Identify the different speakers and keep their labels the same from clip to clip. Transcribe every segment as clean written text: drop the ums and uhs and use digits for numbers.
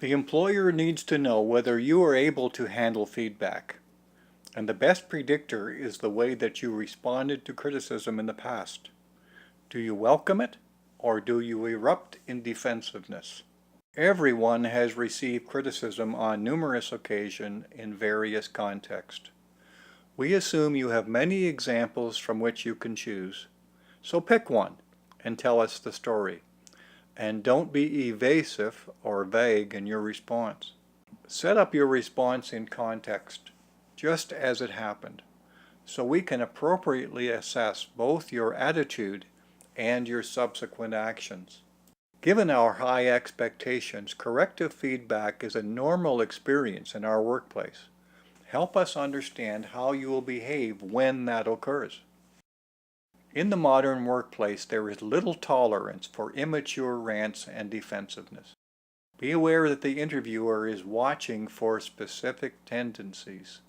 Speaker 1: The employer needs to know whether you are able to handle feedback, and the best predictor is the way that you responded to criticism in the past. Do you welcome it, or do you erupt in defensiveness? Everyone has received criticism on numerous occasions in various contexts. We assume you have many examples from which you can choose. So pick one and tell us the story. And don't be evasive or vague in your response. Set up your response in context, just as it happened, so we can appropriately assess both your attitude and your subsequent actions. Given our high expectations, corrective feedback is a normal experience in our workplace. Help us understand how you will behave when that occurs. In the modern workplace, there is little tolerance for immature rants and defensiveness. Be aware that the interviewer is watching for specific tendencies.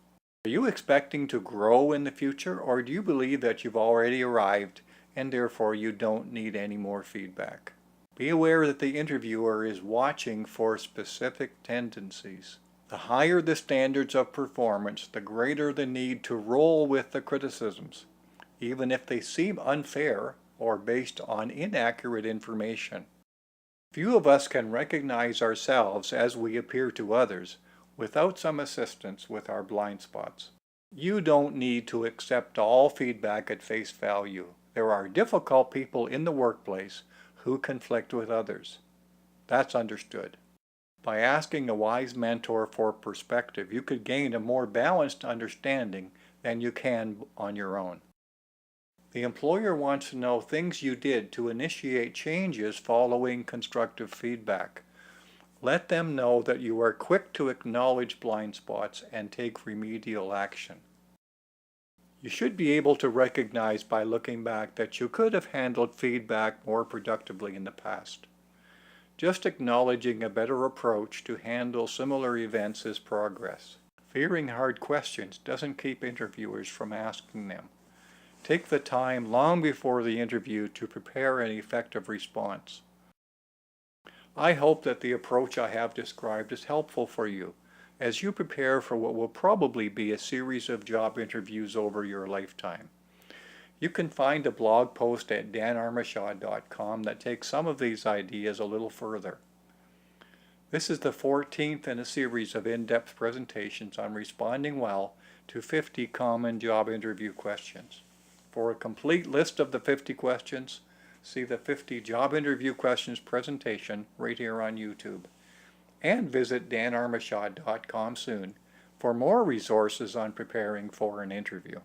Speaker 1: Are you expecting to grow in the future, or do you believe that you've already arrived and therefore you don't need any more feedback? Be aware that the interviewer is watching for specific tendencies. The higher the standards of performance, the greater the need to roll with the criticisms, even if they seem unfair or based on inaccurate information. Few of us can recognize ourselves as we appear to others without some assistance with our blind spots. You don't need to accept all feedback at face value. There are difficult people in the workplace who conflict with others. That's understood. By asking a wise mentor for perspective, you could gain a more balanced understanding than you can on your own. The employer wants to know things you did to initiate changes following constructive feedback. Let them know that you are quick to acknowledge blind spots and take remedial action. You should be able to recognize by looking back that you could have handled feedback more productively in the past. Just acknowledging a better approach to handle similar events is progress. Fearing hard questions doesn't keep interviewers from asking them. Take the time long before the interview to prepare an effective response. I hope that the approach I have described is helpful for you as you prepare for what will probably be a series of job interviews over your lifetime. You can find a blog post at danarmashaw.com that takes some of these ideas a little further. This is the 14th in a series of in-depth presentations on responding well to 50 common job interview questions. For a complete list of the 50 questions, see the 50 job interview questions presentation right here on YouTube. And visit danarmashaw.com soon for more resources on preparing for an interview.